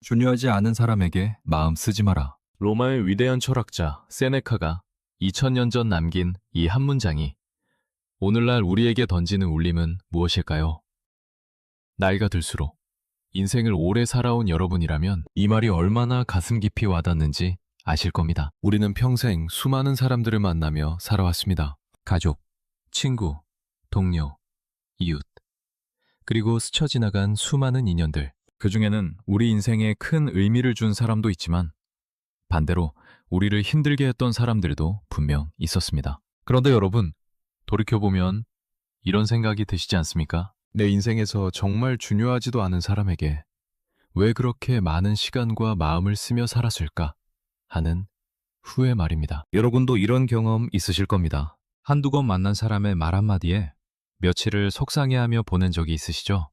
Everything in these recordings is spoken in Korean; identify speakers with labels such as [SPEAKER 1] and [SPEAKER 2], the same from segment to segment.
[SPEAKER 1] 중요하지 않은 사람에게 마음 쓰지 마라.
[SPEAKER 2] 로마의 위대한 철학자 세네카가 2000년 전 남긴 이 한 문장이 오늘날 우리에게 던지는 울림은 무엇일까요? 나이가 들수록 인생을 오래 살아온 여러분이라면 이 말이 얼마나 가슴 깊이 와닿는지 아실 겁니다. 우리는 평생 수많은 사람들을 만나며 살아왔습니다. 가족, 친구, 동료, 이웃, 그리고 스쳐 지나간 수많은 인연들. 그 중에는 우리 인생에 큰 의미를 준 사람도 있지만 반대로 우리를 힘들게 했던 사람들도 분명 있었습니다. 그런데 여러분, 돌이켜보면 이런 생각이 드시지 않습니까? 내 인생에서 정말 중요하지도 않은 사람에게 왜 그렇게 많은 시간과 마음을 쓰며 살았을까 하는 후회 말입니다. 여러분도 이런 경험 있으실 겁니다. 한두 번 만난 사람의 말 한마디에 며칠을 속상해하며 보낸 적이 있으시죠?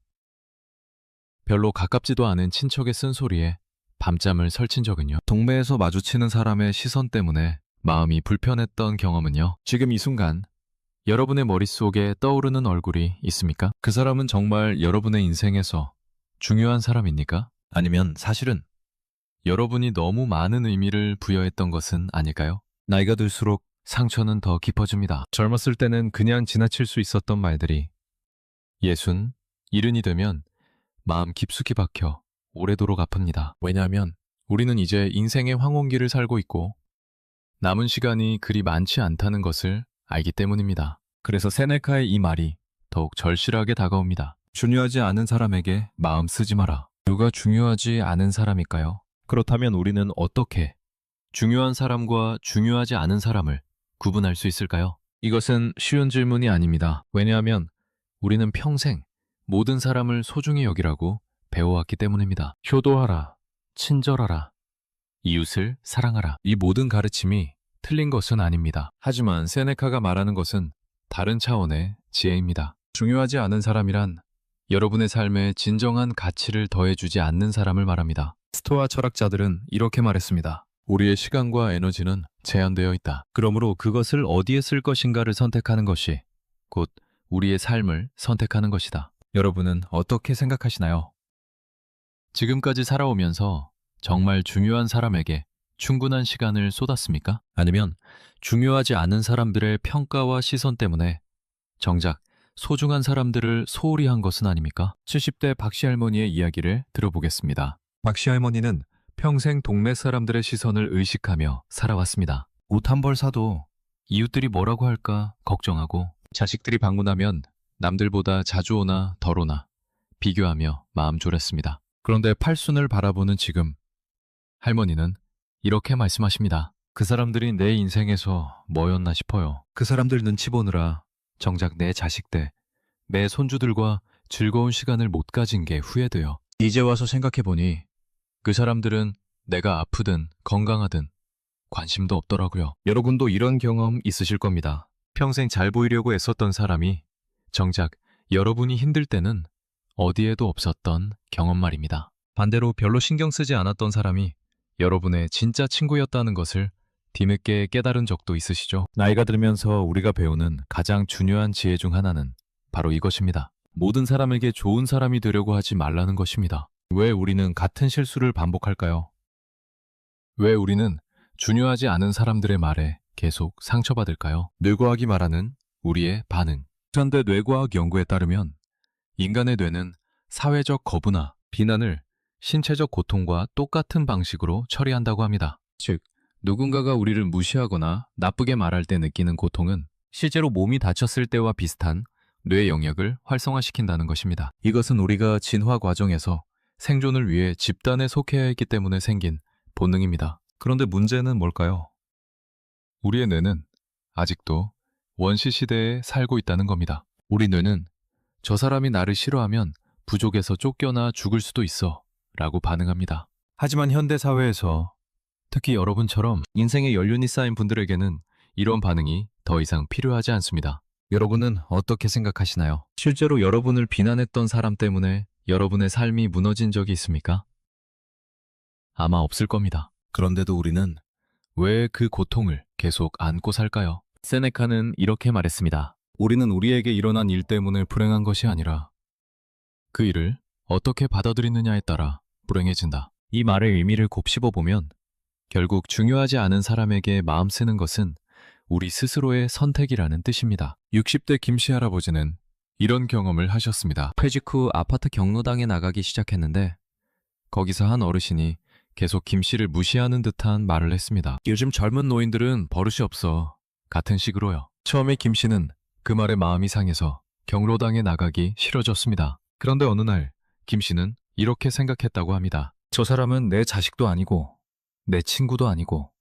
[SPEAKER 2] 별로 가깝지도 않은 친척의 쓴소리에 밤잠을 설친 적은요. 동네에서 마주치는 사람의 시선 때문에 마음이 불편했던 경험은요. 지금 이 순간 여러분의 머릿속에 떠오르는 얼굴이 있습니까? 그 사람은 정말 여러분의 인생에서 중요한 사람입니까? 아니면 사실은 여러분이 너무 많은 의미를 부여했던 것은 아닐까요? 나이가 들수록 상처는 더 깊어집니다. 젊었을 때는 그냥 지나칠 수 있었던 말들이 60, 70이 되면 마음 깊숙이 박혀 오래도록 아픕니다. 왜냐하면 우리는 이제 인생의 황혼기를 살고 있고 남은 시간이 그리 많지 않다는 것을 알기 때문입니다. 그래서 세네카의 이 말이 더욱 절실하게 다가옵니다. 중요하지 않은 사람에게 마음 쓰지 마라. 누가 중요하지 않은 사람일까요? 그렇다면 우리는 어떻게 중요한 사람과 중요하지 않은 사람을 구분할 수 있을까요? 이것은 쉬운 질문이 아닙니다. 왜냐하면 우리는 평생 모든 사람을 소중히 여기라고 배워왔기 때문입니다. 효도하라, 친절하라, 이웃을 사랑하라. 이 모든 가르침이 틀린 것은 아닙니다. 하지만 세네카가 말하는 것은 다른 차원의 지혜입니다. 중요하지 않은 사람이란 여러분의 삶에 진정한 가치를 더해주지 않는 사람을 말합니다. 스토아 철학자들은 이렇게 말했습니다. 우리의 시간과 에너지는 제한되어 있다. 그러므로 그것을 어디에 쓸 것인가를 선택하는 것이 곧 우리의 삶을 선택하는 것이다. 여러분은 어떻게 생각하시나요? 지금까지 살아오면서 정말 중요한 사람에게 충분한 시간을 쏟았습니까? 아니면 중요하지 않은 사람들의 평가와 시선 때문에 정작 소중한 사람들을 소홀히 한 것은 아닙니까? 70대 박씨 할머니의 이야기를 들어보겠습니다. 박씨 할머니는 평생 동네 사람들의 시선을 의식하며 살아왔습니다. 옷 한 벌 사도 이웃들이 뭐라고 할까 걱정하고 자식들이 방문하면 남들보다 자주 오나 덜 오나 비교하며 마음 졸였습니다. 그런데 팔순을 바라보는 지금 할머니는 이렇게 말씀하십니다. 그 사람들이 내 인생에서 뭐였나 싶어요. 그 사람들 눈치 보느라 정작 내 자식들, 내 손주들과 즐거운 시간을 못 가진 게 후회돼요. 이제 와서 생각해보니 그 사람들은 내가 아프든 건강하든 관심도 없더라고요. 여러분도 이런 경험 있으실 겁니다. 평생 잘 보이려고 애썼던 사람이 정작 여러분이 힘들 때는 어디에도 없었던 경험 말입니다. 반대로 별로 신경 쓰지 않았던 사람이 여러분의 진짜 친구였다는 것을 뒤늦게 깨달은 적도 있으시죠? 나이가 들면서 우리가 배우는 가장 중요한 지혜 중 하나는 바로 이것입니다. 모든 사람에게 좋은 사람이 되려고 하지 말라는 것입니다. 왜 우리는 같은 실수를 반복할까요? 왜 우리는 중요하지 않은 사람들의 말에 계속 상처받을까요? 뇌과학이 말하는 우리의 반응. 현대 뇌과학 연구에 따르면 인간의 뇌는 사회적 거부나 비난을 신체적 고통과 똑같은 방식으로 처리한다고 합니다. 즉, 누군가가 우리를 무시하거나 나쁘게 말할 때 느끼는 고통은 실제로 몸이 다쳤을 때와 비슷한 뇌 영역을 활성화시킨다는 것입니다. 이것은 우리가 진화 과정에서 생존을 위해 집단에 속해야 했기 때문에 생긴 본능입니다. 그런데 문제는 뭘까요? 우리의 뇌는 아직도 원시 시대에 살고 있다는 겁니다. 우리 뇌는 저 사람이 나를 싫어하면 부족에서 쫓겨나 죽을 수도 있어 라고 반응합니다. 하지만 현대 사회에서 특히 여러분처럼 인생의 연륜이 쌓인 분들에게는 이런 반응이 더 이상 필요하지 않습니다. 여러분은 어떻게 생각하시나요? 실제로 여러분을 비난했던 사람 때문에 여러분의 삶이 무너진 적이 있습니까? 아마 없을 겁니다. 그런데도 우리는 왜 그 고통을 계속 안고 살까요? 세네카는 이렇게 말했습니다. 우리는 우리에게 일어난 일 때문에 불행한 것이 아니라 그 일을 어떻게 받아들이느냐에 따라 불행해진다. 이 말의 의미를 곱씹어 보면 결국 중요하지 않은 사람에게 마음 쓰는 것은 우리 스스로의 선택이라는 뜻입니다. 60대 김씨 할아버지는 이런 경험을 하셨습니다. 퇴직 후 아파트 경로당에 나가기 시작했는데 거기서 한 어르신이 계속 김씨를 무시하는 듯한 말을 했습니다. 요즘 젊은 노인들은 버릇이 없어. 같은 식으로요. 처음에 김씨는 그 말에 마음이 상해서 경로당에 나가기 싫어졌습니다. 그런데 어느 날 김씨는 이렇게 생각했다고 합니다. 저 사람은 내 자식도 아니고 내 친구도 아니고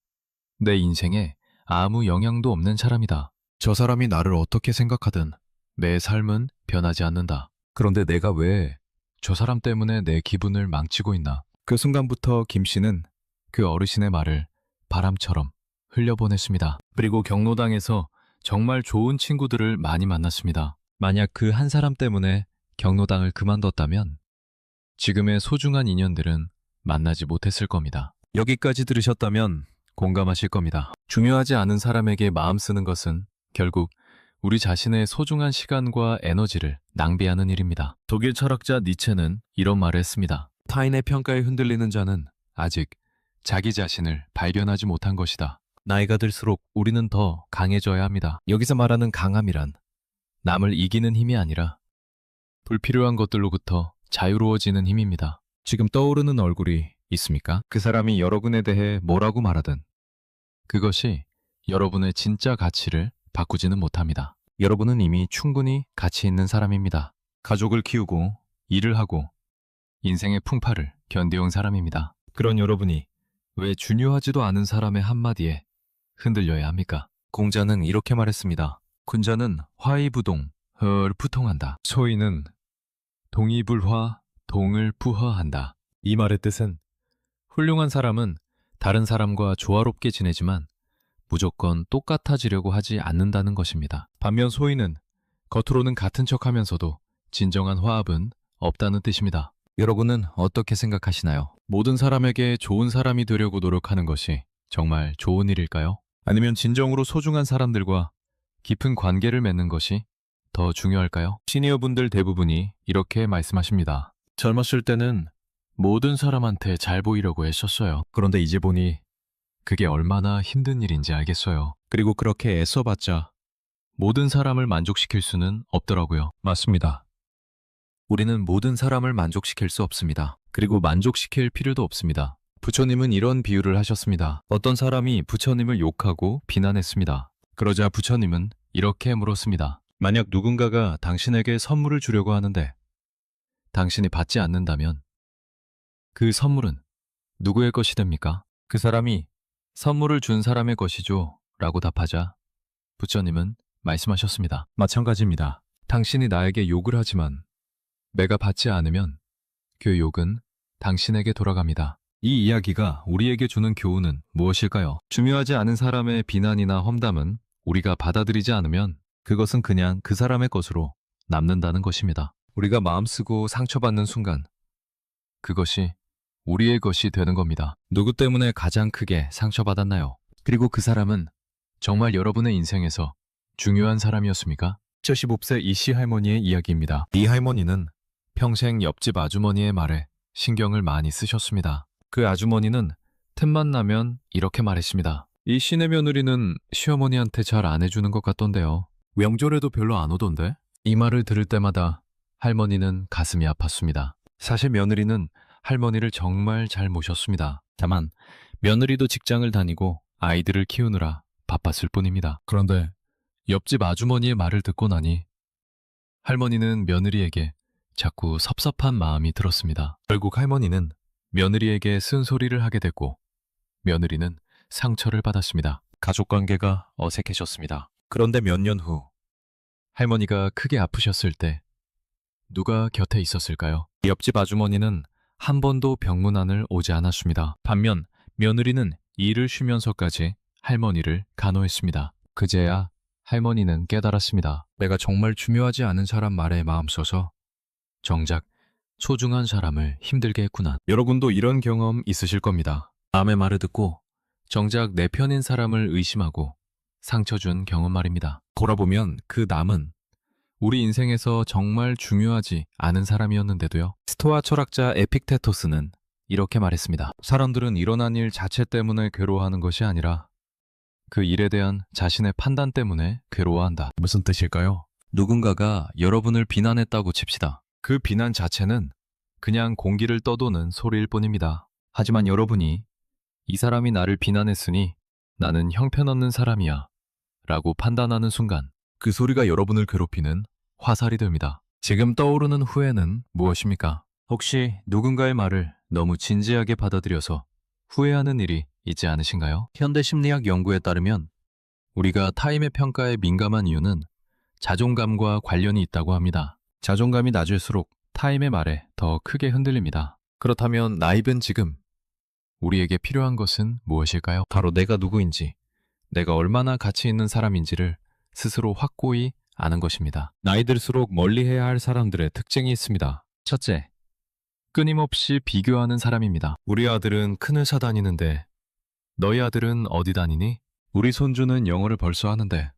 [SPEAKER 2] 내 인생에 아무 영향도 없는 사람이다. 저 사람이 나를 어떻게 생각하든 내 삶은 변하지 않는다. 그런데 내가 왜 저 사람 때문에 내 기분을 망치고 있나? 그 순간부터 김씨는 그 어르신의 말을 바람처럼 흘려보냈습니다. 그리고 경로당에서 정말 좋은 친구들을 많이 만났습니다. 만약 그 한 사람 때문에 경로당을 그만뒀다면 지금의 소중한 인연들은 만나지 못했을 겁니다. 여기까지 들으셨다면 공감하실 겁니다. 중요하지 않은 사람에게 마음 쓰는 것은 결국 우리 자신의 소중한 시간과 에너지를 낭비하는 일입니다. 독일 철학자 니체는 이런 말을 했습니다. 타인의 평가에 흔들리는 자는 아직 자기 자신을 발견하지 못한 것이다. 나이가 들수록 우리는 더 강해져야 합니다. 여기서 말하는 강함이란 남을 이기는 힘이 아니라 불필요한 것들로부터 자유로워지는 힘입니다. 지금 떠오르는 얼굴이 있습니까? 그 사람이 여러분에 대해 뭐라고 말하든 그것이 여러분의 진짜 가치를 바꾸지는 못합니다. 여러분은 이미 충분히 가치 있는 사람입니다. 가족을 키우고 일을 하고 인생의 풍파를 견뎌온 사람입니다. 그런 여러분이 왜 중요하지도 않은 사람의 한마디에 흔들려야 합니까? 공자는 이렇게 말했습니다. 군자는 화의부동, 허를 부통한다. 소인은 동의불화, 동을 부허한다. 이 말의 뜻은 훌륭한 사람은 다른 사람과 조화롭게 지내지만 무조건 똑같아지려고 하지 않는다는 것입니다. 반면 소인은 겉으로는 같은 척하면서도 진정한 화합은 없다는 뜻입니다. 여러분은 어떻게 생각하시나요? 모든 사람에게 좋은 사람이 되려고 노력하는 것이 정말 좋은 일일까요? 아니면 진정으로 소중한 사람들과 깊은 관계를 맺는 것이 더 중요할까요? 시니어분들 대부분이 이렇게 말씀하십니다. 젊었을 때는 모든 사람한테 잘 보이려고 했었어요. 그런데 이제 보니 그게 얼마나 힘든 일인지 알겠어요. 그리고 그렇게 애써봤자 모든 사람을 만족시킬 수는 없더라고요. 맞습니다. 우리는 모든 사람을 만족시킬 수 없습니다. 그리고 만족시킬 필요도 없습니다. 부처님은 이런 비유를 하셨습니다. 어떤 사람이 부처님을 욕하고 비난했습니다. 그러자 부처님은 이렇게 물었습니다. 만약 누군가가 당신에게 선물을 주려고 하는데 당신이 받지 않는다면 그 선물은 누구의 것이 됩니까? 그 사람이 선물을 준 사람의 것이죠 라고 답하자 부처님은 말씀하셨습니다. 마찬가지입니다. 당신이 나에게 욕을 하지만 내가 받지 않으면 그 욕은 당신에게 돌아갑니다. 이 이야기가 우리에게 주는 교훈은 무엇일까요? 중요하지 않은 사람의 비난이나 험담은 우리가 받아들이지 않으면 그것은 그냥 그 사람의 것으로 남는다는 것입니다. 우리가 마음 쓰고 상처받는 순간 그것이 우리의 것이 되는 겁니다. 누구 때문에 가장 크게 상처받았나요? 그리고 그 사람은 정말 여러분의 인생에서 중요한 사람이었습니까? 75세 이씨 할머니의 이야기입니다. 이 할머니는 평생 옆집 아주머니의 말에 신경을 많이 쓰셨습니다. 그 아주머니는 틈만 나면 이렇게 말했습니다. 이 시내 며느리는 시어머니한테 잘 안 해주는 것 같던데요. 명절에도 별로 안 오던데? 이 말을 들을 때마다 할머니는 가슴이 아팠습니다. 사실 며느리는 할머니를 정말 잘 모셨습니다. 다만 며느리도 직장을 다니고 아이들을 키우느라 바빴을 뿐입니다. 그런데 옆집 아주머니의 말을 듣고 나니 할머니는 며느리에게 자꾸 섭섭한 마음이 들었습니다. 결국 할머니는 며느리에게 쓴소리를 하게 됐고 며느리는 상처를 받았습니다. 가족관계가 어색해졌습니다. 그런데 몇 년 후 할머니가 크게 아프셨을 때 누가 곁에 있었을까요? 옆집 아주머니는 한 번도 병문안을 오지 않았습니다. 반면 며느리는 일을 쉬면서까지 할머니를 간호했습니다. 그제야 할머니는 깨달았습니다. 내가 정말 중요하지 않은 사람 말에 마음 써서 정작 소중한 사람을 힘들게 했구나. 여러분도 이런 경험 있으실 겁니다. 남의 말을 듣고 정작 내 편인 사람을 의심하고 상처 준 경험 말입니다. 돌아보면 그 남은 우리 인생에서 정말 중요하지 않은 사람이었는데도요. 스토아 철학자 에픽테토스는
[SPEAKER 1] 이렇게 말했습니다. 사람들은 일어난 일 자체 때문에 괴로워하는 것이 아니라 그 일에 대한 자신의 판단 때문에 괴로워한다. 무슨 뜻일까요? 누군가가 여러분을 비난했다고 칩시다. 그 비난 자체는 그냥 공기를 떠도는 소리일 뿐입니다. 하지만 여러분이 이 사람이 나를 비난했으니 나는 형편없는 사람이야 라고 판단하는 순간 그 소리가 여러분을 괴롭히는 화살이 됩니다. 지금 떠오르는 후회는 무엇입니까? 혹시 누군가의 말을 너무 진지하게 받아들여서 후회하는 일이 있지 않으신가요? 현대심리학 연구에 따르면 우리가 타인의 평가에 민감한 이유는 자존감과 관련이 있다고 합니다. 자존감이 낮을수록 타인의 말에 더 크게 흔들립니다. 그렇다면 나이든 지금 우리에게 필요한 것은 무엇일까요? 바로 내가 누구인지, 내가 얼마나 가치 있는 사람인지를 스스로 확고히 아는 것입니다. 나이 들수록 멀리해야 할 사람들의 특징이 있습니다. 첫째, 끊임없이 비교하는 사람입니다. 우리 아들은 큰 회사 다니는데 너희 아들은 어디 다니니? 우리 손주는 영어를 벌써 하는데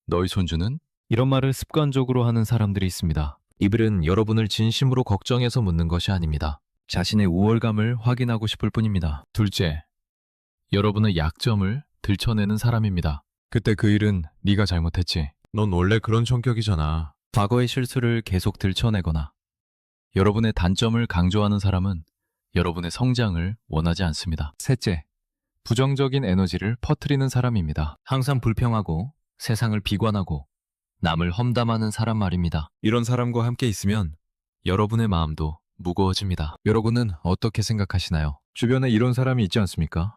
[SPEAKER 1] 너희 손주는? 이런 말을 습관적으로 하는 사람들이 있습니다. 이들은 여러분을 진심으로 걱정해서 묻는 것이 아닙니다. 자신의 우월감을 확인하고 싶을 뿐입니다. 둘째, 여러분의 약점을 들춰내는 사람입니다. 그때 그 일은 네가 잘못했지. 넌 원래 그런 성격이잖아. 과거의 실수를 계속 들춰내거나 여러분의 단점을 강조하는 사람은 여러분의 성장을 원하지 않습니다. 셋째, 부정적인 에너지를 퍼뜨리는 사람입니다. 항상 불평하고 세상을 비관하고 남을 험담하는 사람 말입니다. 이런 사람과 함께 있으면 여러분의 마음도 무거워집니다. 여러분은 어떻게 생각하시나요? 주변에 이런 사람이 있지 않습니까?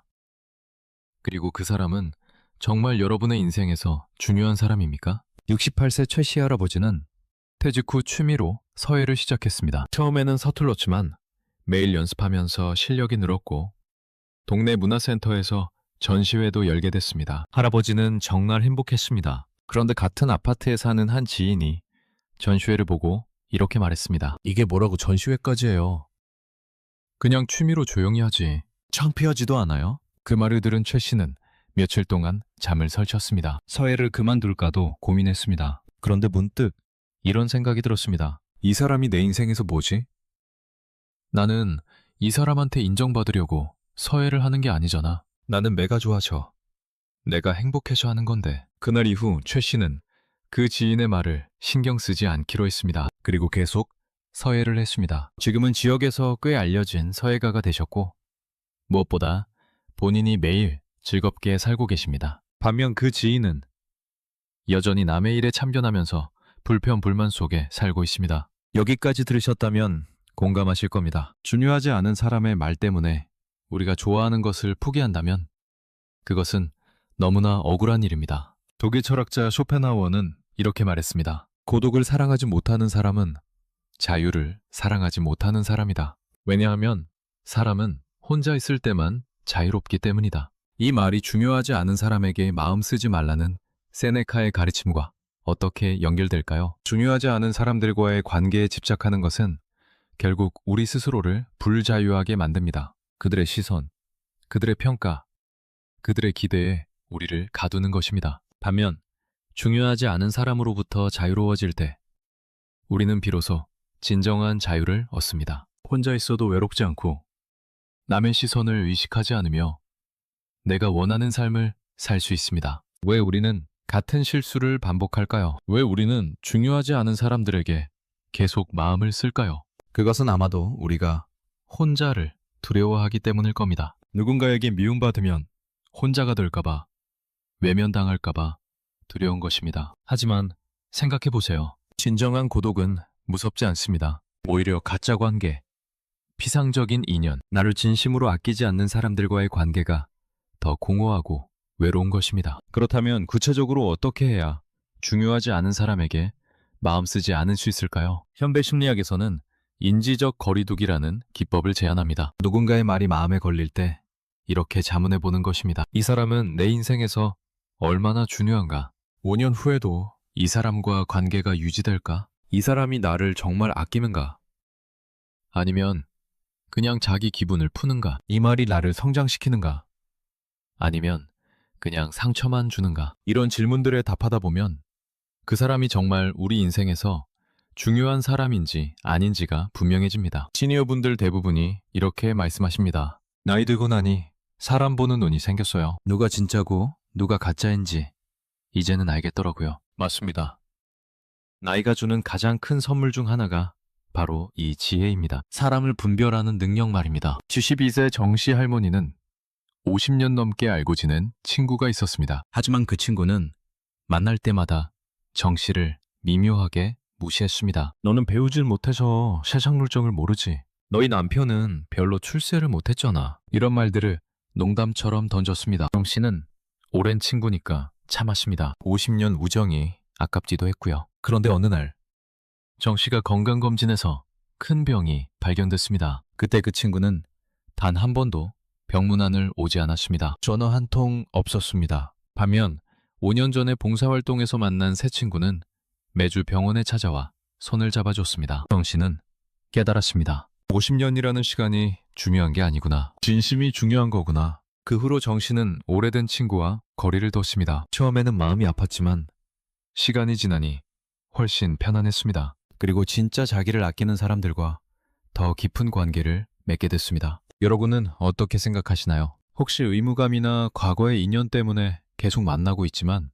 [SPEAKER 1] 그리고 그 사람은 정말 여러분의 인생에서 중요한 사람입니까? 68세 최 씨 할아버지는 퇴직 후 취미로 서예를 시작했습니다. 처음에는 서툴렀지만 매일 연습하면서 실력이 늘었고 동네 문화센터에서 전시회도 열게 됐습니다. 할아버지는 정말 행복했습니다. 그런데 같은 아파트에 사는 한 지인이 전시회를 보고 이렇게 말했습니다. 이게 뭐라고 전시회까지 해요? 그냥 취미로 조용히 하지. 창피하지도 않아요? 그 말을 들은 최 씨는 며칠 동안 잠을 설쳤습니다. 서예를 그만둘까도 고민했습니다. 그런데 문득 이런 생각이 들었습니다. 이 사람이 내 인생에서 뭐지? 나는 이 사람한테 인정받으려고 서예를 하는 게 아니잖아. 나는 매가 좋아져. 내가 행복해져 하는 건데. 그날 이후 최 씨는 그 지인의 말을 신경 쓰지 않기로 했습니다. 그리고 계속 서예를 했습니다. 지금은 지역에서 꽤 알려진 서예가가 되셨고 무엇보다 본인이 매일 즐겁게 살고 계십니다. 반면 그 지인은 여전히 남의 일에 참견하면서 불평불만 속에 살고 있습니다. 여기까지 들으셨다면 공감하실 겁니다. 중요하지 않은 사람의 말 때문에 우리가 좋아하는 것을 포기한다면 그것은 너무나 억울한 일입니다. 독일 철학자 쇼펜하우어는 이렇게 말했습니다. 고독을 사랑하지 못하는 사람은 자유를 사랑하지 못하는 사람이다. 왜냐하면 사람은 혼자 있을 때만 자유롭기 때문이다. 이 말이 중요하지 않은 사람에게 마음 쓰지 말라는 세네카의 가르침과 어떻게 연결될까요? 중요하지 않은 사람들과의 관계에 집착하는 것은 결국 우리 스스로를 불자유하게 만듭니다. 그들의 시선, 그들의 평가, 그들의 기대에 우리를 가두는 것입니다. 반면 중요하지 않은 사람으로부터 자유로워질 때 우리는 비로소 진정한 자유를 얻습니다. 혼자 있어도 외롭지 않고 남의 시선을 의식하지 않으며 내가 원하는 삶을 살 수 있습니다. 왜 우리는 같은 실수를 반복할까요? 왜 우리는 중요하지 않은 사람들에게 계속 마음을 쓸까요? 그것은 아마도 우리가 혼자를 두려워하기 때문일 겁니다. 누군가에게 미움받으면 혼자가 될까봐, 외면당할까봐 두려운 것입니다. 하지만 생각해보세요. 진정한 고독은 무섭지 않습니다. 오히려 가짜 관계, 피상적인 인연, 나를 진심으로 아끼지 않는 사람들과의 관계가 더 공허하고 외로운 것입니다. 그렇다면 구체적으로 어떻게 해야 중요하지 않은 사람에게 마음 쓰지 않을 수 있을까요? 현대 심리학에서는 인지적 거리두기라는 기법을 제안합니다. 누군가의 말이 마음에 걸릴 때 이렇게 자문해 보는 것입니다. 이 사람은 내 인생에서 얼마나 중요한가? 5년 후에도 이 사람과 관계가 유지될까? 이 사람이 나를 정말 아끼는가? 아니면 그냥 자기 기분을 푸는가? 이 말이 나를 성장시키는가? 아니면 그냥 상처만 주는가? 이런 질문들에 답하다 보면 그 사람이 정말 우리 인생에서
[SPEAKER 2] 중요한 사람인지 아닌지가 분명해집니다. 시니어분들 대부분이 이렇게 말씀하십니다. 나이 들고 나니 사람 보는 눈이 생겼어요. 누가 진짜고 누가 가짜인지 이제는 알겠더라고요. 맞습니다. 나이가 주는 가장 큰 선물 중 하나가 바로 이 지혜입니다. 사람을 분별하는 능력 말입니다. 72세 정씨 할머니는 50년 넘게 알고 지낸 친구가 있었습니다. 하지만 그 친구는 만날 때마다 정씨를 미묘하게 무시했습니다. 너는 배우질 못해서 세상 물정을 모르지. 너희 남편은 별로 출세를 못했잖아. 이런 말들을 농담처럼 던졌습니다. 정씨는 오랜 친구니까 참았습니다. 50년 우정이 아깝지도 했고요. 그런데 어느 날 정씨가 건강검진에서 큰 병이 발견됐습니다. 그때 그 친구는 단 한 번도 병문안을 오지 않았습니다. 전화 한 통 없었습니다. 반면 5년 전에 봉사활동에서 만난 새 친구는 매주 병원에 찾아와 손을 잡아줬습니다. 정씨는 깨달았습니다. 50년이라는 시간이 중요한 게 아니구나. 진심이 중요한 거구나. 그 후로 정씨는 오래된 친구와 거리를 뒀습니다. 처음에는 마음이 아팠지만 시간이 지나니 훨씬 편안했습니다. 그리고 진짜 자기를 아끼는 사람들과 더 깊은 관계를 맺게 됐습니다. 여러분은 어떻게 생각하시나요? 혹시 의무감이나 과거의 인연 때문에 계속 만나고 있지만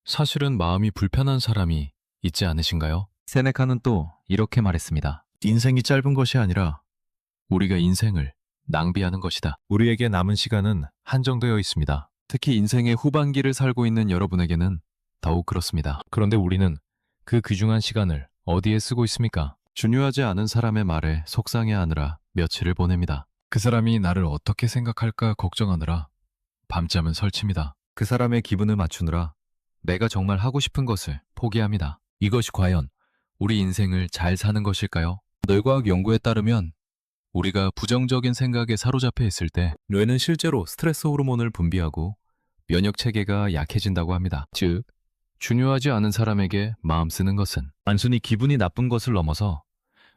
[SPEAKER 2] 사실은 마음이 불편한 사람이 있지 않으신가요? 세네카는 또 이렇게 말했습니다. 인생이 짧은 것이 아니라 우리가 인생을 낭비하는 것이다. 우리에게 남은 시간은 한정되어 있습니다. 특히 인생의 후반기를 살고 있는 여러분에게는 더욱 그렇습니다. 그런데 우리는 그 귀중한 시간을 어디에 쓰고 있습니까? 중요하지 않은 사람의 말에 속상해하느라 며칠을 보냅니다. 그 사람이 나를 어떻게 생각할까 걱정하느라 밤잠은 설칩니다. 그 사람의 기분을 맞추느라 내가 정말 하고 싶은 것을 포기합니다. 이것이 과연 우리 인생을 잘 사는 것일까요? 뇌과학 연구에 따르면 우리가 부정적인 생각에 사로잡혀 있을 때 뇌는 실제로 스트레스 호르몬을 분비하고 면역 체계가 약해진다고 합니다. 즉, 중요하지 않은 사람에게 마음 쓰는 것은 단순히 기분이 나쁜 것을 넘어서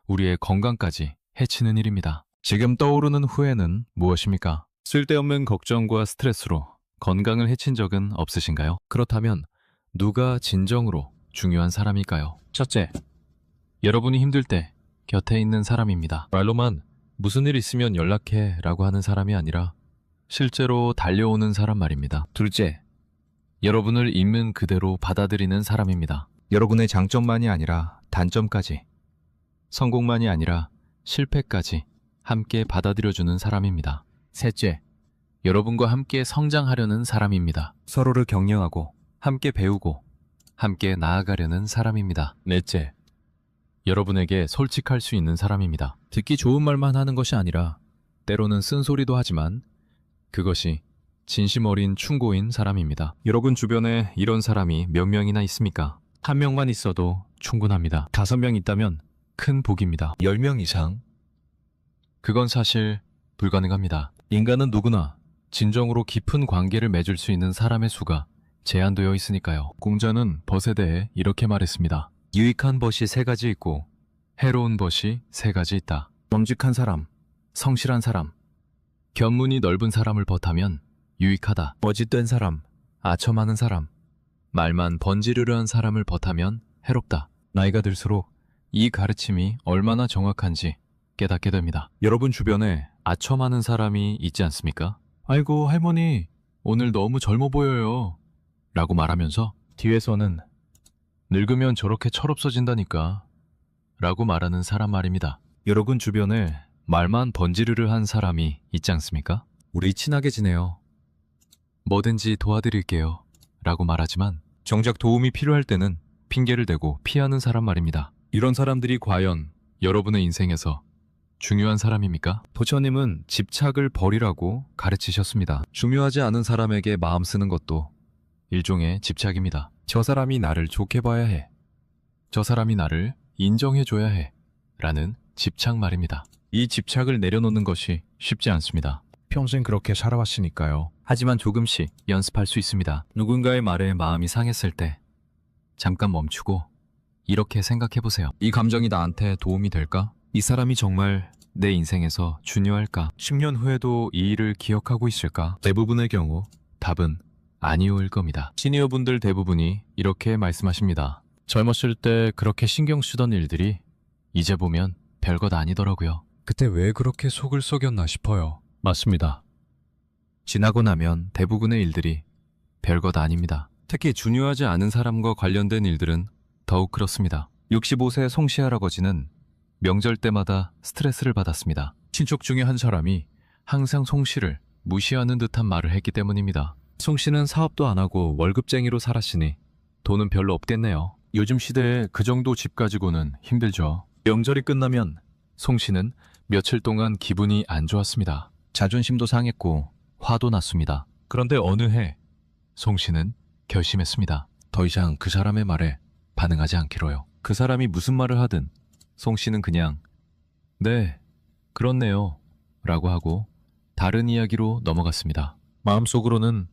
[SPEAKER 2] 우리의 건강까지 해치는 일입니다. 지금 떠오르는 후회는 무엇입니까? 쓸데없는 걱정과 스트레스로 건강을 해친 적은 없으신가요? 그렇다면 누가 진정으로 중요한 사람일까요? 첫째, 여러분이 힘들 때 곁에 있는 사람입니다. 말로만 무슨 일 있으면 연락해 라고 하는 사람이 아니라 실제로 달려오는 사람 말입니다. 둘째, 여러분을 있는 그대로 받아들이는 사람입니다. 여러분의 장점만이 아니라 단점까지, 성공만이 아니라 실패까지 함께 받아들여주는 사람입니다. 셋째, 여러분과 함께 성장하려는 사람입니다. 서로를 격려하고 함께 배우고 함께 나아가려는 사람입니다. 넷째, 여러분에게 솔직할 수 있는 사람입니다. 듣기 좋은 말만 하는 것이 아니라 때로는 쓴소리도 하지만 그것이 진심 어린 충고인 사람입니다. 여러분 주변에 이런 사람이 몇 명이나 있습니까? 한 명만 있어도 충분합니다. 5명 있다면 큰 복입니다. 10명 이상? 그건 사실 불가능합니다. 인간은 누구나 진정으로 깊은 관계를 맺을 수 있는 사람의 수가 제한되어 있으니까요. 공자는 벗에 대해 이렇게 말했습니다. 유익한 벗이 3가지 있고 해로운 벗이 3가지 있다. 정직한 사람, 성실한 사람, 견문이 넓은 사람을 벗하면 유익하다. 거짓된 사람, 아첨하는 사람, 말만 번지르르한 사람을 벗하면 해롭다. 나이가 들수록 이 가르침이 얼마나 정확한지 깨닫게 됩니다. 여러분 주변에 아첨하는 사람이 있지 않습니까? 아이고 할머니, 오늘 너무 젊어 보여요 라고 말하면서 뒤에서는 늙으면 저렇게 철없어진다니까 라고 말하는 사람 말입니다. 여러분 주변에 말만 번지르르한 사람이 있지 않습니까? 우리 친하게 지내요. 뭐든지 도와드릴게요 라고 말하지만 정작 도움이 필요할 때는 핑계를 대고 피하는 사람 말입니다. 이런 사람들이 과연 여러분의 인생에서 중요한 사람입니까? 도처님은 집착을 버리라고 가르치셨습니다. 중요하지 않은 사람에게 마음 쓰는 것도 일종의 집착입니다. 저 사람이 나를 좋게 봐야 해. 저 사람이 나를 인정해줘야 해. 라는 집착 말입니다. 이 집착을 내려놓는 것이 쉽지 않습니다. 평생 그렇게 살아왔으니까요. 하지만 조금씩 연습할 수 있습니다. 누군가의 말에 마음이 상했을 때 잠깐 멈추고 이렇게 생각해보세요. 이 감정이 나한테 도움이 될까? 이 사람이 정말 내 인생에서 중요할까? 10년 후에도 이 일을 기억하고 있을까? 대부분의 경우 답은 아니오일 겁니다. 시니어분들 대부분이 이렇게 말씀하십니다. 젊었을 때 그렇게 신경 쓰던 일들이 이제 보면 별것 아니더라고요.
[SPEAKER 1] 그때 왜 그렇게 속을 썩였나 싶어요.
[SPEAKER 2] 맞습니다. 지나고 나면 대부분의 일들이 별것 아닙니다.
[SPEAKER 1] 특히 중요하지 않은 사람과 관련된 일들은 더욱 그렇습니다. 65세 송씨 할아버지는 명절 때마다 스트레스를 받았습니다.
[SPEAKER 2] 친척 중에 한 사람이 항상 송 씨를 무시하는 듯한 말을 했기 때문입니다.
[SPEAKER 1] 송 씨는 사업도 안 하고 월급쟁이로 살았으니 돈은 별로 없겠네요.
[SPEAKER 2] 요즘 시대에 그 정도 집 가지고는 힘들죠. 명절이 끝나면 송 씨는 며칠 동안 기분이 안 좋았습니다.
[SPEAKER 1] 자존심도 상했고 화도 났습니다.
[SPEAKER 2] 그런데 어느 해 송 씨는 결심했습니다.
[SPEAKER 1] 더 이상 그 사람의 말에 반응하지 않기로요. 그 사람이 무슨 말을 하든 송 씨는 그냥
[SPEAKER 2] 네, 그렇네요 라고 하고 다른 이야기로 넘어갔습니다. 마음속으로는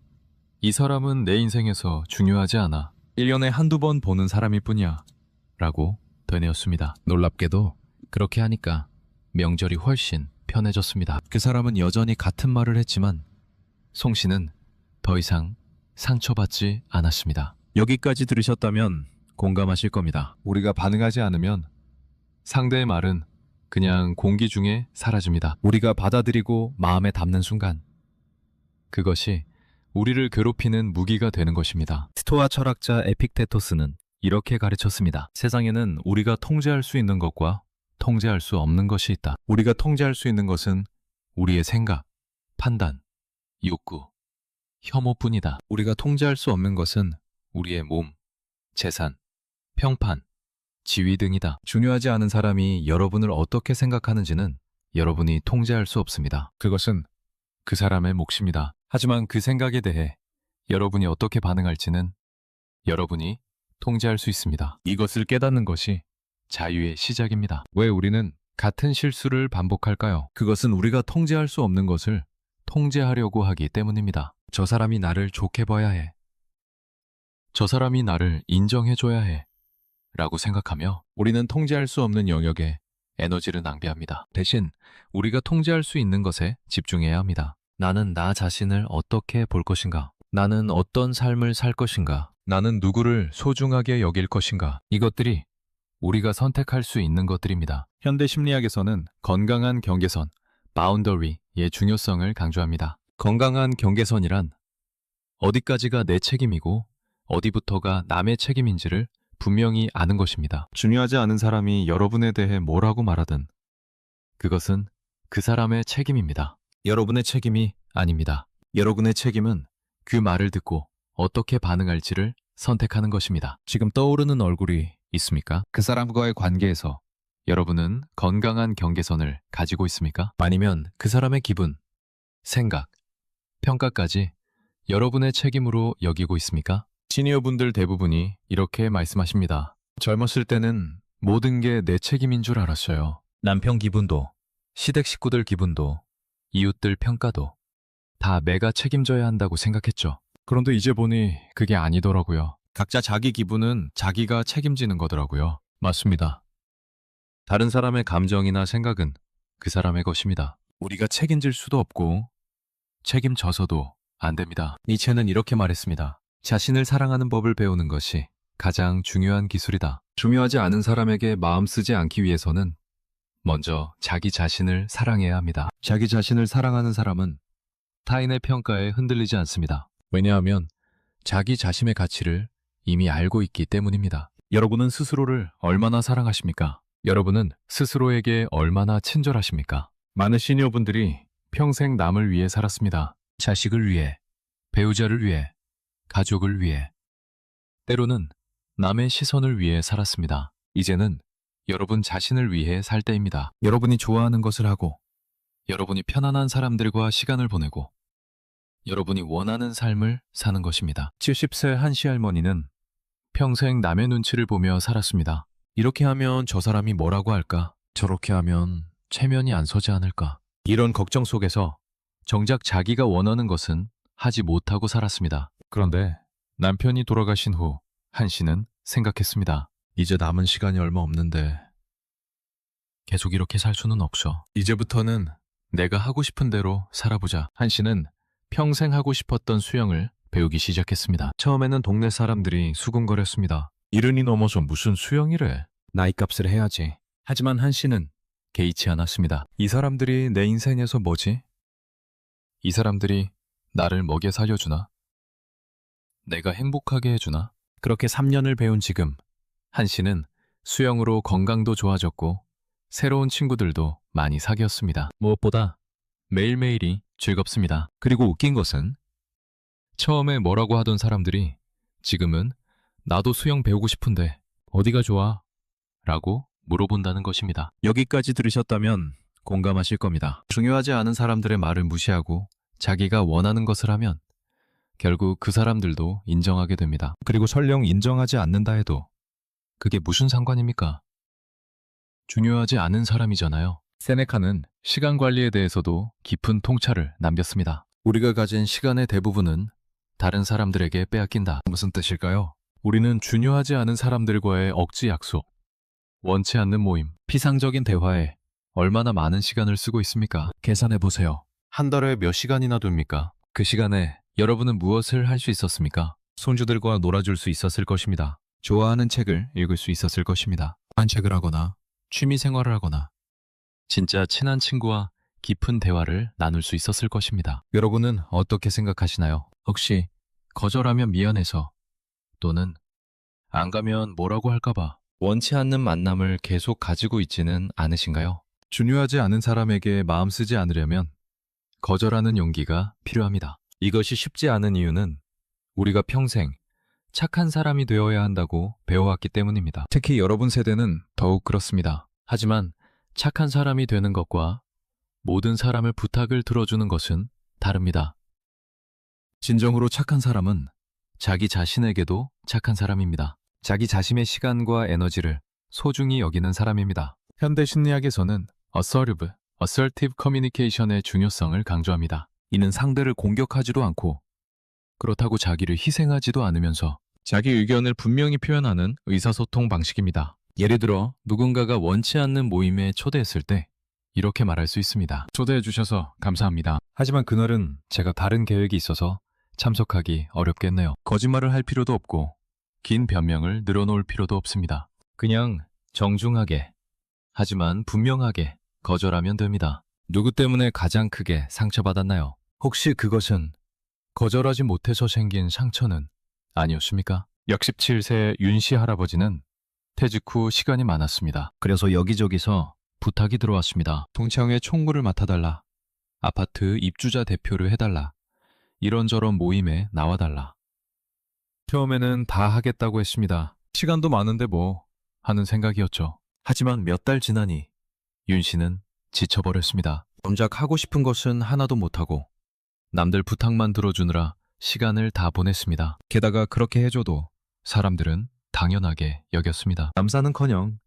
[SPEAKER 2] 이 사람은 내 인생에서 중요하지 않아
[SPEAKER 1] 1년에 한두 번 보는 사람일 뿐이야
[SPEAKER 2] 라고 되뇌었습니다.
[SPEAKER 1] 놀랍게도
[SPEAKER 2] 그렇게 하니까 명절이 훨씬 편해졌습니다.
[SPEAKER 1] 그 사람은 여전히 같은 말을 했지만
[SPEAKER 2] 송 씨는 더 이상 상처받지 않았습니다.
[SPEAKER 1] 여기까지 들으셨다면 공감하실 겁니다. 우리가 반응하지 않으면
[SPEAKER 2] 상대의 말은 그냥 공기 중에 사라집니다.
[SPEAKER 1] 우리가 받아들이고 마음에 담는 순간
[SPEAKER 2] 그것이 우리를 괴롭히는 무기가 되는 것입니다.
[SPEAKER 1] 스토아 철학자 에픽테토스는 이렇게 가르쳤습니다. 세상에는 우리가 통제할 수 있는 것과 통제할 수 없는 것이 있다. 우리가 통제할 수 있는 것은 우리의 생각, 판단,
[SPEAKER 2] 욕구, 혐오뿐이다.
[SPEAKER 1] 우리가 통제할 수 없는 것은 우리의 몸, 재산, 평판,
[SPEAKER 2] 지위 등이다.
[SPEAKER 1] 중요하지 않은 사람이 여러분을 어떻게 생각하는지는 여러분이 통제할 수 없습니다.
[SPEAKER 2] 그것은 그 사람의 몫입니다.
[SPEAKER 1] 하지만 그 생각에 대해
[SPEAKER 2] 여러분이 어떻게 반응할지는 여러분이 통제할 수 있습니다.
[SPEAKER 1] 이것을 깨닫는 것이
[SPEAKER 2] 자유의 시작입니다.
[SPEAKER 1] 왜 우리는 같은 실수를 반복할까요? 그것은 우리가 통제할 수 없는 것을
[SPEAKER 2] 통제하려고 하기 때문입니다.
[SPEAKER 1] 저 사람이 나를 좋게 봐야 해.
[SPEAKER 2] 저 사람이 나를 인정해줘야 해. 라고 생각하며
[SPEAKER 1] 우리는 통제할 수 없는 영역에
[SPEAKER 2] 에너지를 낭비합니다.
[SPEAKER 1] 대신 우리가 통제할 수 있는 것에 집중해야 합니다. 나는 나 자신을 어떻게 볼 것인가? 나는 어떤 삶을 살 것인가? 나는 누구를 소중하게 여길 것인가? 이것들이
[SPEAKER 2] 우리가 선택할 수 있는 것들입니다.
[SPEAKER 1] 현대 심리학에서는
[SPEAKER 2] 건강한 경계선, 바운더리의 중요성을 강조합니다.
[SPEAKER 1] 건강한 경계선이란
[SPEAKER 2] 어디까지가 내 책임이고 어디부터가 남의 책임인지를 분명히 아는 것입니다.
[SPEAKER 1] 중요하지 않은 사람이 여러분에 대해 뭐라고 말하든
[SPEAKER 2] 그것은 그 사람의 책임입니다.
[SPEAKER 1] 여러분의 책임이
[SPEAKER 2] 아닙니다.
[SPEAKER 1] 여러분의 책임은
[SPEAKER 2] 그 말을 듣고 어떻게 반응할지를 선택하는 것입니다.
[SPEAKER 1] 지금 떠오르는 얼굴이 있습니까? 그 사람과의 관계에서
[SPEAKER 2] 여러분은 건강한 경계선을 가지고 있습니까?
[SPEAKER 1] 아니면 그 사람의 기분,
[SPEAKER 2] 생각, 평가까지 여러분의 책임으로 여기고 있습니까?
[SPEAKER 1] 시니어분들 대부분이 이렇게 말씀하십니다.
[SPEAKER 2] 젊었을 때는 모든 게 내 책임인 줄 알았어요.
[SPEAKER 1] 남편 기분도, 시댁 식구들 기분도,
[SPEAKER 2] 이웃들 평가도 다 내가 책임져야 한다고 생각했죠.
[SPEAKER 1] 그런데 이제 보니 그게 아니더라고요. 각자 자기 기분은 자기가 책임지는 거더라고요.
[SPEAKER 2] 맞습니다. 다른 사람의 감정이나 생각은 그 사람의 것입니다.
[SPEAKER 1] 우리가 책임질 수도 없고
[SPEAKER 2] 책임져서도 안 됩니다.
[SPEAKER 1] 니체는 이렇게 말했습니다. 자신을 사랑하는 법을 배우는 것이 가장 중요한 기술이다. 중요하지 않은 사람에게 마음 쓰지 않기 위해서는
[SPEAKER 2] 먼저 자기 자신을 사랑해야 합니다.
[SPEAKER 1] 자기 자신을 사랑하는 사람은
[SPEAKER 2] 타인의 평가에 흔들리지 않습니다.
[SPEAKER 1] 왜냐하면 자기 자신의 가치를 이미 알고 있기 때문입니다. 여러분은 스스로를 얼마나 사랑하십니까?
[SPEAKER 2] 여러분은 스스로에게 얼마나 친절하십니까?
[SPEAKER 1] 많은 시니어분들이
[SPEAKER 2] 평생 남을 위해 살았습니다.
[SPEAKER 1] 자식을 위해,
[SPEAKER 2] 배우자를 위해, 가족을 위해, 때로는 남의 시선을 위해 살았습니다. 이제는 여러분 자신을 위해 살 때입니다.
[SPEAKER 1] 여러분이 좋아하는 것을 하고
[SPEAKER 2] 여러분이 편안한 사람들과 시간을 보내고 여러분이 원하는 삶을 사는 것입니다.
[SPEAKER 1] 70세 한 시할머니는
[SPEAKER 2] 평생 남의 눈치를 보며 살았습니다.
[SPEAKER 1] 이렇게 하면 저 사람이 뭐라고 할까? 저렇게 하면
[SPEAKER 2] 체면이 안 서지 않을까?
[SPEAKER 1] 이런 걱정 속에서
[SPEAKER 2] 정작 자기가 원하는 것은 하지 못하고 살았습니다.
[SPEAKER 1] 그런데
[SPEAKER 2] 남편이 돌아가신 후 한 씨는 생각했습니다.
[SPEAKER 1] 이제 남은 시간이 얼마 없는데
[SPEAKER 2] 계속 이렇게 살 수는 없어.
[SPEAKER 1] 이제부터는
[SPEAKER 2] 내가 하고 싶은 대로 살아보자. 한 씨는 평생 하고 싶었던 수영을 배우기 시작했습니다.
[SPEAKER 1] 처음에는 동네 사람들이 수군거렸습니다.
[SPEAKER 2] 이른이 넘어서 무슨 수영이래.
[SPEAKER 1] 나이값을 해야지. 하지만 한 씨는 개의치 않았습니다. 이 사람들이 내 인생에서 뭐지? 이 사람들이 나를 먹여 살려주나? 내가 행복하게 해주나? 그렇게 3년을 배운 지금 한 씨는 수영으로 건강도 좋아졌고 새로운 친구들도 많이 사귀었습니다. 무엇보다 매일매일이 즐겁습니다. 그리고 웃긴 것은 처음에 뭐라고 하던 사람들이 지금은 나도 수영 배우고 싶은데 어디가 좋아? 라고 물어본다는 것입니다. 여기까지 들으셨다면 공감하실 겁니다. 중요하지 않은 사람들의 말을 무시하고 자기가 원하는 것을 하면 결국 그 사람들도 인정하게 됩니다. 그리고 설령 인정하지 않는다 해도 그게 무슨 상관입니까? 중요하지 않은 사람이잖아요. 세네카는 시간 관리에 대해서도 깊은 통찰을 남겼습니다. 우리가 가진 시간의 대부분은 다른 사람들에게 빼앗긴다. 무슨 뜻일까요? 우리는 중요하지 않은 사람들과의 억지 약속, 원치 않는 모임, 피상적인 대화에 얼마나 많은 시간을 쓰고 있습니까? 계산해 보세요. 한 달에 몇 시간이나 됩니까? 그 시간에 여러분은 무엇을 할 수 있었습니까? 손주들과 놀아줄 수 있었을 것입니다. 좋아하는 책을 읽을 수 있었을 것입니다. 산책을 하거나 취미 생활을 하거나 진짜 친한 친구와 깊은 대화를 나눌 수 있었을 것입니다. 여러분은 어떻게 생각하시나요? 혹시 거절하면 미안해서 또는 안 가면 뭐라고 할까봐 원치 않는 만남을 계속 가지고 있지는 않으신가요? 중요하지 않은 사람에게 마음 쓰지 않으려면 거절하는 용기가 필요합니다. 이것이 쉽지 않은 이유는 우리가 평생 착한 사람이 되어야 한다고 배워왔기 때문입니다. 특히 여러분 세대는 더욱 그렇습니다. 하지만 착한 사람이 되는 것과 모든 사람을 부탁을 들어주는 것은 다릅니다. 진정으로 착한 사람은 자기 자신에게도 착한 사람입니다. 자기 자신의 시간과 에너지를 소중히 여기는 사람입니다. 현대 심리학에서는 assertive communication의 중요성을 강조합니다. 이는 상대를 공격하지도 않고 그렇다고 자기를 희생하지도 않으면서 자기 의견을 분명히 표현하는 의사소통 방식입니다. 예를 들어 누군가가 원치 않는 모임에 초대했을 때 이렇게 말할 수 있습니다. 초대해 주셔서 감사합니다. 하지만 그날은 제가 다른 계획이 있어서 참석하기 어렵겠네요. 거짓말을 할 필요도 없고 긴 변명을 늘어놓을 필요도 없습니다. 그냥 정중하게 하지만 분명하게 거절하면 됩니다. 누구 때문에 가장 크게 상처받았나요? 혹시 그것은 거절하지 못해서 생긴 상처는 아니었습니까? 약 17세 윤씨 할아버지는 퇴직 후 시간이 많았습니다. 그래서 여기저기서 부탁이 들어왔습니다. 동창회 총무를 맡아달라. 아파트 입주자 대표를 해달라. 이런저런 모임에 나와달라. 처음에는 다 하겠다고 했습니다. 시간도 많은데 뭐 하는 생각이었죠. 하지만 몇 달 지나니 윤 씨는 지쳐버렸습니다. 정작 하고 싶은 것은 하나도 못하고 남들 부탁만 들어주느라 시간을 다 보냈습니다. 게다가 그렇게 해줘도 사람들은 당연하게 여겼습니다. 남사는커녕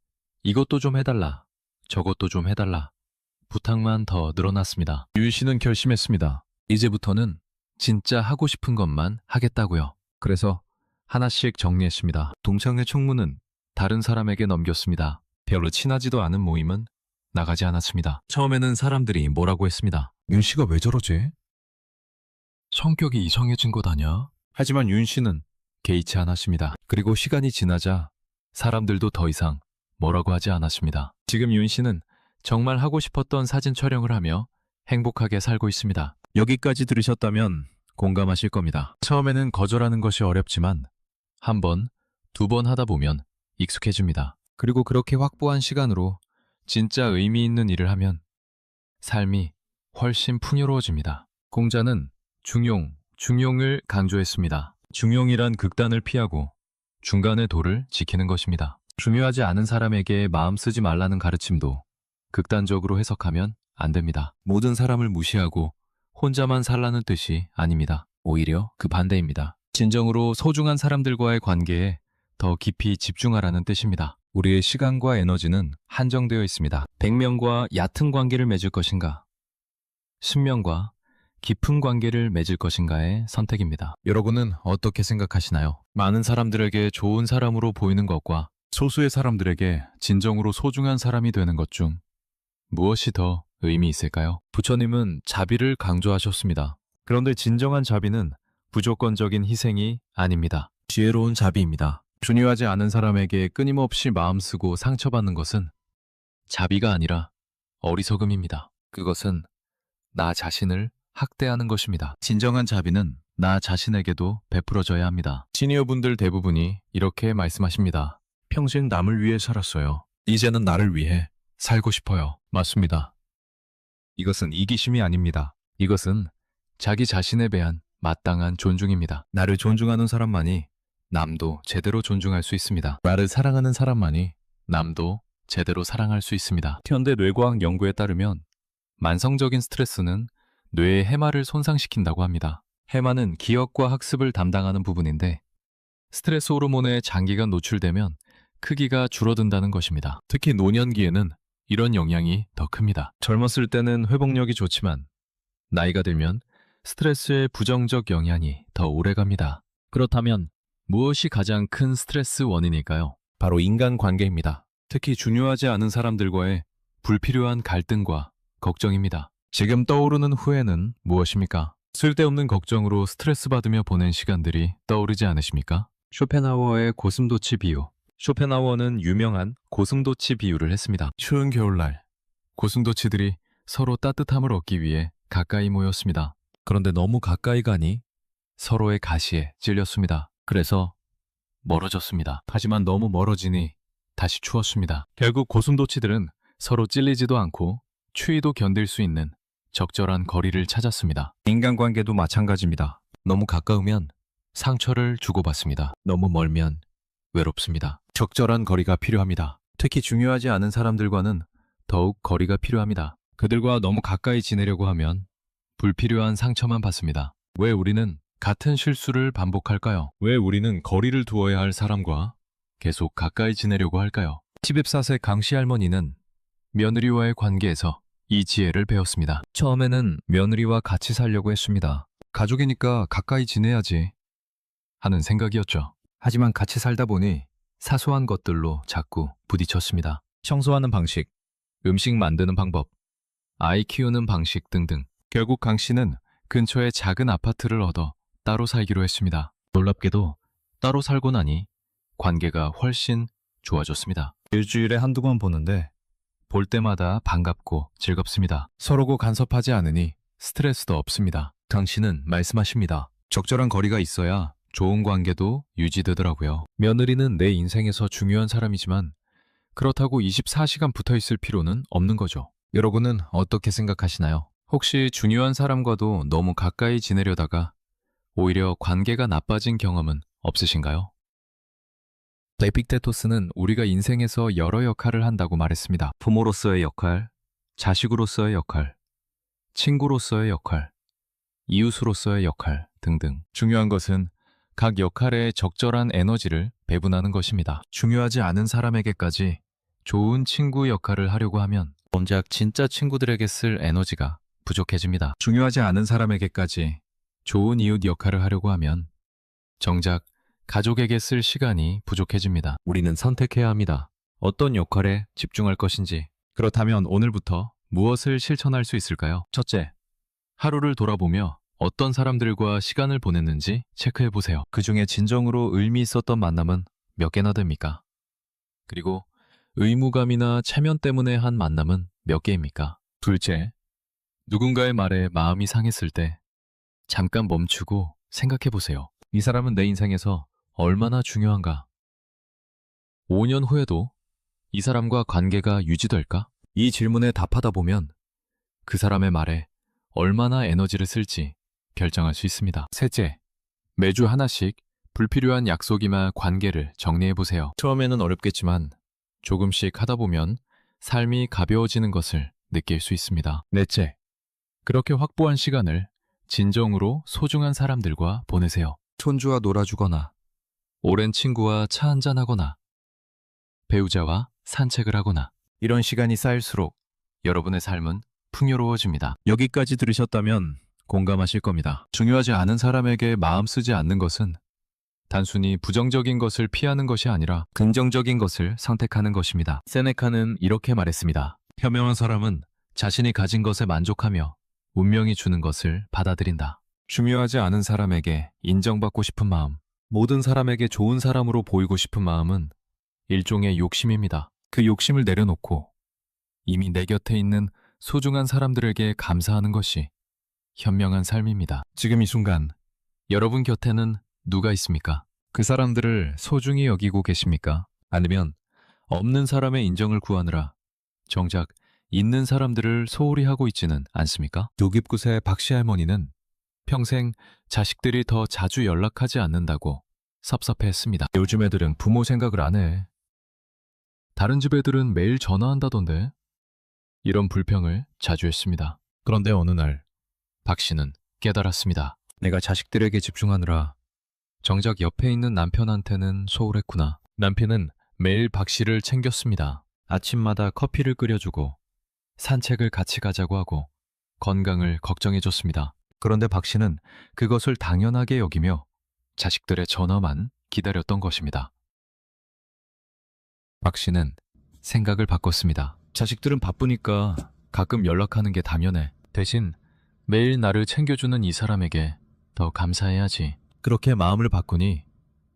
[SPEAKER 1] 이것도 좀 해달라, 저것도 좀 해달라. 부탁만 더 늘어났습니다. 윤 씨는 결심했습니다. 이제부터는 진짜 하고 싶은 것만 하겠다고요. 그래서 하나씩 정리했습니다. 동창회 총무는 다른 사람에게 넘겼습니다. 별로 친하지도 않은 모임은 나가지 않았습니다. 처음에는 사람들이 뭐라고 했습니다. 윤 씨가 왜 저러지? 성격이 이상해진 것 아냐? 하지만 윤 씨는 개의치 않았습니다. 그리고 시간이 지나자 사람들도 더 이상 뭐라고 하지 않았습니다. 지금 윤 씨는 정말 하고 싶었던 사진 촬영을 하며 행복하게 살고 있습니다. 여기까지 들으셨다면 공감하실 겁니다. 처음에는 거절하는 것이 어렵지만 한 번, 두 번 하다 보면 익숙해집니다. 그리고 그렇게 확보한 시간으로 진짜 의미 있는 일을 하면 삶이 훨씬 풍요로워집니다. 공자는 중용을 강조했습니다. 중용이란 극단을 피하고 중간의 도를 지키는 것입니다. 중요하지 않은 사람에게 마음 쓰지 말라는 가르침도 극단적으로 해석하면 안 됩니다. 모든 사람을 무시하고 혼자만 살라는 뜻이 아닙니다. 오히려 그 반대입니다. 진정으로 소중한 사람들과의 관계에 더 깊이 집중하라는 뜻입니다. 우리의 시간과 에너지는 한정되어 있습니다. 100명과 얕은 관계를 맺을 것인가? 10명과 깊은 관계를 맺을 것인가의 선택입니다. 여러분은 어떻게 생각하시나요? 많은 사람들에게 좋은 사람으로 보이는 것과 소수의 사람들에게 진정으로 소중한 사람이 되는 것 중 무엇이 더 의미 있을까요? 부처님은 자비를 강조하셨습니다. 그런데 진정한 자비는 무조건적인 희생이 아닙니다. 지혜로운 자비입니다. 중요하지 않은 사람에게 끊임없이 마음 쓰고 상처받는 것은 자비가 아니라 어리석음입니다. 그것은 나 자신을 학대하는 것입니다. 진정한 자비는 나 자신에게도 베풀어져야 합니다. 시니어분들 대부분이 이렇게 말씀하십니다. 평생 남을 위해 살았어요. 이제는 나를 위해 살고 싶어요. 맞습니다. 이것은 이기심이 아닙니다. 이것은 자기 자신에 대한 마땅한 존중입니다. 나를 존중하는 사람만이 남도 제대로 존중할 수 있습니다. 나를 사랑하는 사람만이 남도 제대로 사랑할 수 있습니다. 현대 뇌과학 연구에 따르면 만성적인 스트레스는 뇌의 해마를 손상시킨다고 합니다. 해마는 기억과 학습을 담당하는 부분인데 스트레스 호르몬에 장기간 노출되면 크기가 줄어든다는 것입니다. 특히 노년기에는 이런 영향이 더 큽니다. 젊었을 때는 회복력이 좋지만 나이가 들면 스트레스의 부정적 영향이 더 오래갑니다. 그렇다면 무엇이 가장 큰 스트레스 원인일까요? 바로 인간관계입니다. 특히 중요하지 않은 사람들과의 불필요한 갈등과 걱정입니다. 지금 떠오르는 후회는 무엇입니까? 쓸데없는 걱정으로 스트레스 받으며 보낸 시간들이 떠오르지 않으십니까? 쇼펜하워의 고슴도치 비유. 쇼펜하워는 유명한 고슴도치 비유를 했습니다. 추운 겨울날, 고슴도치들이 서로 따뜻함을 얻기 위해 가까이 모였습니다. 그런데 너무 가까이 가니 서로의 가시에 찔렸습니다. 그래서 멀어졌습니다. 하지만 너무 멀어지니 다시 추웠습니다. 결국 고슴도치들은 서로 찔리지도 않고 추위도 견딜 수 있는 적절한 거리를 찾았습니다. 인간관계도 마찬가지입니다. 너무 가까우면 상처를 주고받습니다. 너무 멀면 외롭습니다. 적절한 거리가 필요합니다. 특히 중요하지 않은 사람들과는 더욱 거리가 필요합니다. 그들과 너무 가까이 지내려고 하면 불필요한 상처만 받습니다. 왜 우리는 같은 실수를 반복할까요? 왜 우리는 거리를 두어야 할 사람과 계속 가까이 지내려고 할까요? 74세 강씨 할머니는 며느리와의 관계에서 이 지혜를 배웠습니다. 처음에는 며느리와 같이 살려고 했습니다. 가족이니까 가까이 지내야지 하는 생각이었죠. 하지만 같이 살다 보니 사소한 것들로 자꾸 부딪혔습니다. 청소하는 방식, 음식 만드는 방법, 아이 키우는 방식 등등. 결국 강 씨는 근처에 작은 아파트를 얻어 따로 살기로 했습니다. 놀랍게도 따로 살고 나니 관계가 훨씬 좋아졌습니다. 일주일에 한두 번 보는데 볼 때마다 반갑고 즐겁습니다. 서로고 간섭하지 않으니 스트레스도 없습니다. 강 씨는 말씀하십니다. 적절한 거리가 있어야 좋은 관계도 유지되더라고요. 며느리는 내 인생에서 중요한 사람이지만 그렇다고 24시간 붙어 있을 필요는 없는 거죠. 여러분은 어떻게 생각하시나요? 혹시 중요한 사람과도 너무 가까이 지내려다가 오히려 관계가 나빠진 경험은 없으신가요? 에픽테토스는 우리가 인생에서 여러 역할을 한다고 말했습니다. 부모로서의 역할, 자식으로서의 역할, 친구로서의 역할, 이웃으로서의 역할 등등. 중요한 것은 각 역할에 적절한 에너지를 배분하는 것입니다. 중요하지 않은 사람에게까지 좋은 친구 역할을 하려고 하면 정작 진짜 친구들에게 쓸 에너지가 부족해집니다. 중요하지 않은 사람에게까지 좋은 이웃 역할을 하려고 하면 정작 가족에게 쓸 시간이 부족해집니다. 우리는 선택해야 합니다. 어떤 역할에 집중할 것인지. 그렇다면 오늘부터 무엇을 실천할 수 있을까요? 첫째, 하루를 돌아보며 어떤 사람들과 시간을 보냈는지 체크해 보세요. 그 중에 진정으로 의미 있었던 만남은 몇 개나 됩니까? 그리고 의무감이나 체면 때문에 한 만남은 몇 개입니까? 둘째, 누군가의 말에 마음이 상했을 때 잠깐 멈추고 생각해 보세요. 이 사람은 내 인생에서 얼마나 중요한가? 5년 후에도 이 사람과 관계가 유지될까? 이 질문에 답하다 보면 그 사람의 말에 얼마나 에너지를 쓸지 결정할 수 있습니다. 셋째, 매주 하나씩 불필요한 약속이나 관계를 정리해 보세요. 처음에는 어렵겠지만 조금씩 하다 보면 삶이 가벼워지는 것을 느낄 수 있습니다. 넷째, 그렇게 확보한 시간을 진정으로 소중한 사람들과 보내세요. 손주와 놀아주거나, 오랜 친구와 차 한잔하거나, 배우자와 산책을 하거나. 이런 시간이 쌓일수록 여러분의 삶은 풍요로워집니다. 여기까지 들으셨다면 공감하실 겁니다. 중요하지 않은 사람에게 마음 쓰지 않는 것은 단순히 부정적인 것을 피하는 것이 아니라 긍정적인 것을 선택하는 것입니다. 세네카는 이렇게 말했습니다. 현명한 사람은 자신이 가진 것에 만족하며 운명이 주는 것을 받아들인다. 중요하지 않은 사람에게 인정받고 싶은 마음, 모든 사람에게 좋은 사람으로 보이고 싶은 마음은 일종의 욕심입니다. 그 욕심을 내려놓고 이미 내 곁에 있는 소중한 사람들에게 감사하는 것이 현명한 삶입니다. 지금 이 순간 여러분 곁에는 누가 있습니까? 그 사람들을 소중히 여기고 계십니까? 아니면 없는 사람의 인정을 구하느라 정작 있는 사람들을 소홀히 하고 있지는 않습니까? 도깁굿의 박씨 할머니는 평생 자식들이 더 자주 연락하지 않는다고 섭섭해했습니다. 요즘 애들은 부모 생각을 안 해. 다른 집 애들은 매일 전화한다던데. 이런 불평을 자주 했습니다. 그런데 어느 날 박 씨는 깨달았습니다. 내가 자식들에게 집중하느라 정작 옆에 있는 남편한테는 소홀했구나. 남편은 매일 박 씨를 챙겼습니다. 아침마다 커피를 끓여주고 산책을 같이 가자고 하고 건강을 걱정해줬습니다. 그런데 박 씨는 그것을 당연하게 여기며 자식들의 전화만 기다렸던 것입니다. 박 씨는 생각을 바꿨습니다. 자식들은 바쁘니까 가끔 연락하는 게 당연해. 대신 매일 나를 챙겨주는 이 사람에게 더 감사해야지. 그렇게 마음을 바꾸니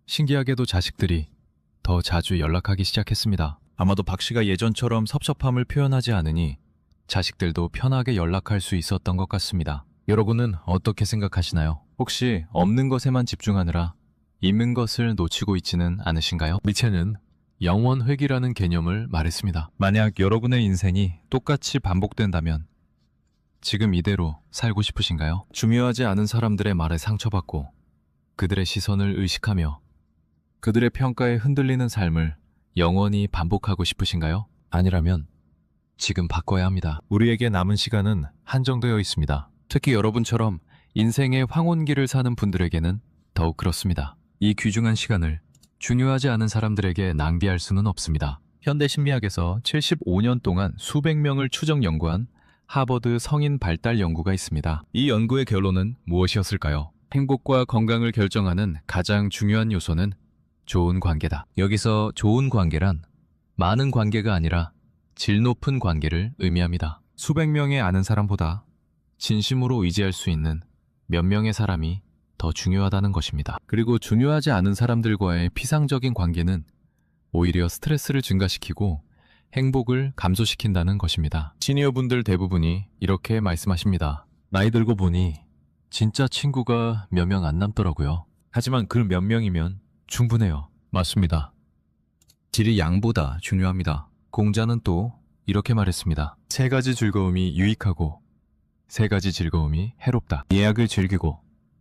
[SPEAKER 1] 신기하게도 자식들이 더 자주 연락하기 시작했습니다. 아마도 박 씨가 예전처럼 섭섭함을 표현하지 않으니 자식들도 편하게 연락할 수 있었던 것 같습니다. 여러분은 어떻게 생각하시나요? 혹시 없는 것에만 집중하느라 있는 것을 놓치고 있지는 않으신가요? 니체는 영원회귀라는 개념을 말했습니다. 만약 여러분의 인생이 똑같이 반복된다면 지금 이대로 살고 싶으신가요? 중요하지 않은 사람들의 말에 상처받고 그들의 시선을 의식하며 그들의 평가에 흔들리는 삶을 영원히 반복하고 싶으신가요? 아니라면 지금 바꿔야 합니다. 우리에게 남은 시간은 한정되어 있습니다. 특히 여러분처럼 인생의 황혼기를 사는 분들에게는 더욱 그렇습니다. 이 귀중한 시간을 중요하지 않은 사람들에게 낭비할 수는 없습니다. 현대 심리학에서 75년 동안 수백 명을 추적 연구한 하버드 성인 발달 연구가 있습니다. 이 연구의 결론은 무엇이었을까요? 행복과 건강을 결정하는 가장 중요한 요소는 좋은 관계다. 여기서 좋은 관계란 많은 관계가 아니라 질 높은 관계를 의미합니다. 수백 명의 아는 사람보다 진심으로 의지할 수 있는 몇 명의 사람이 더 중요하다는 것입니다. 그리고 중요하지 않은 사람들과의 피상적인 관계는 오히려 스트레스를 증가시키고 행복을 감소시킨다는 것입니다. 시니어분들 대부분이 이렇게 말씀하십니다. 나이 들고 보니 진짜 친구가 몇 명 안 남더라고요. 하지만 그 몇 명이면 충분해요. 맞습니다. 질이 양보다 중요합니다. 공자는 또 이렇게 말했습니다. 세 가지 즐거움이 유익하고 세 가지 즐거움이 해롭다. 예약을 즐기고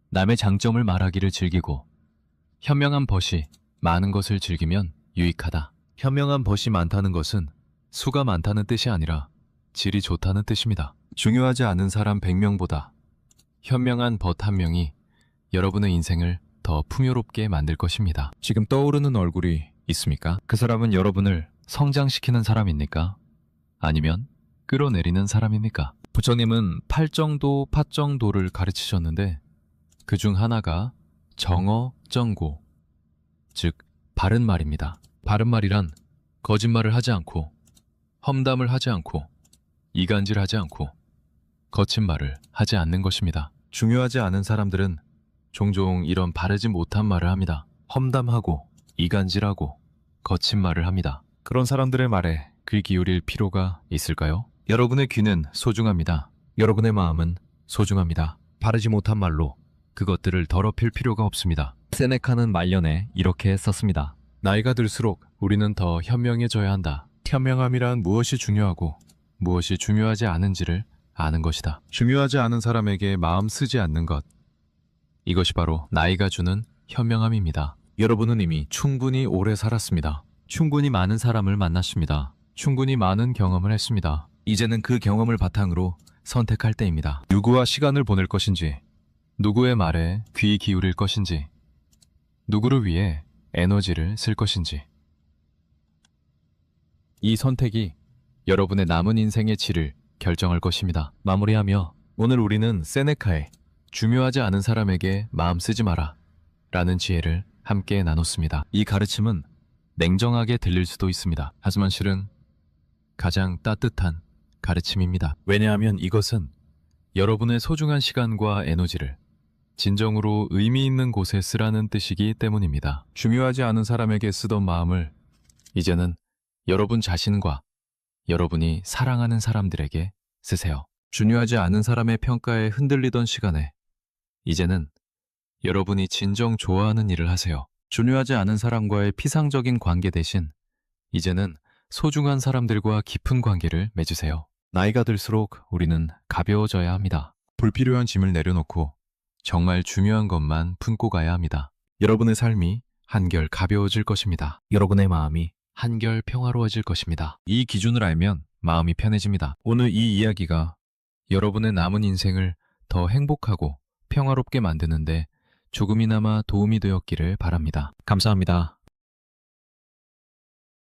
[SPEAKER 1] 남의 장점을 말하기를 즐기고 현명한 벗이 많은 것을 즐기면 유익하다. 현명한 벗이 많다는 것은 수가 많다는 뜻이 아니라 질이 좋다는 뜻입니다. 중요하지 않은 사람 100명보다 현명한 벗 한 명이 여러분의 인생을 더 풍요롭게 만들 것입니다. 지금 떠오르는 얼굴이 있습니까? 그 사람은 여러분을 성장시키는 사람입니까? 아니면 끌어내리는 사람입니까? 부처님은 팔정도, 파정도를 가르치셨는데 그 중 하나가 정어, 정고, 즉 바른 말입니다. 바른 말이란 거짓말을 하지 않고 험담을 하지 않고 이간질하지 않고 거친 말을 하지 않는 것입니다. 중요하지 않은 사람들은 종종 이런 바르지 못한 말을 합니다. 험담하고 이간질하고 거친 말을 합니다. 그런 사람들의 말에 귀 기울일 필요가 있을까요? 여러분의 귀는 소중합니다. 여러분의 마음은 소중합니다. 바르지 못한 말로 그것들을 더럽힐 필요가 없습니다. 세네카는 말년에 이렇게 썼습니다. 나이가 들수록 우리는 더 현명해져야 한다. 현명함이란 무엇이 중요하고 무엇이 중요하지 않은지를 아는 것이다. 중요하지 않은 사람에게 마음 쓰지 않는 것. 이것이 바로 나이가 주는 현명함입니다. 여러분은 이미 충분히 오래 살았습니다. 충분히 많은 사람을 만났습니다. 충분히 많은 경험을 했습니다. 이제는 그 경험을 바탕으로 선택할 때입니다. 누구와 시간을 보낼 것인지, 누구의 말에 귀 기울일 것인지, 누구를 위해 에너지를 쓸 것인지. 이 선택이 여러분의 남은 인생의 질을 결정할 것입니다. 마무리하며 오늘 우리는 세네카의 중요하지 않은 사람에게 마음 쓰지 마라 라는 지혜를 함께 나눴습니다. 이 가르침은 냉정하게 들릴 수도 있습니다. 하지만 실은 가장 따뜻한 가르침입니다. 왜냐하면 이것은 여러분의 소중한 시간과 에너지를 진정으로 의미 있는 곳에 쓰라는 뜻이기 때문입니다. 중요하지 않은 사람에게 쓰던 마음을 이제는 여러분 자신과 여러분이 사랑하는 사람들에게 쓰세요. 중요하지 않은 사람의 평가에 흔들리던 시간에 이제는 여러분이 진정 좋아하는 일을 하세요. 중요하지 않은 사람과의 피상적인 관계 대신 이제는 소중한 사람들과 깊은 관계를 맺으세요. 나이가 들수록 우리는 가벼워져야 합니다. 불필요한 짐을 내려놓고 정말 중요한 것만 품고 가야 합니다. 여러분의 삶이 한결 가벼워질 것입니다. 여러분의 마음이 한결 평화로워질 것입니다. 이 기준을 알면 마음이 편해집니다. 오늘 이 이야기가 여러분의 남은 인생을 더 행복하고 평화롭게 만드는데 조금이나마 도움이 되었기를 바랍니다. 감사합니다.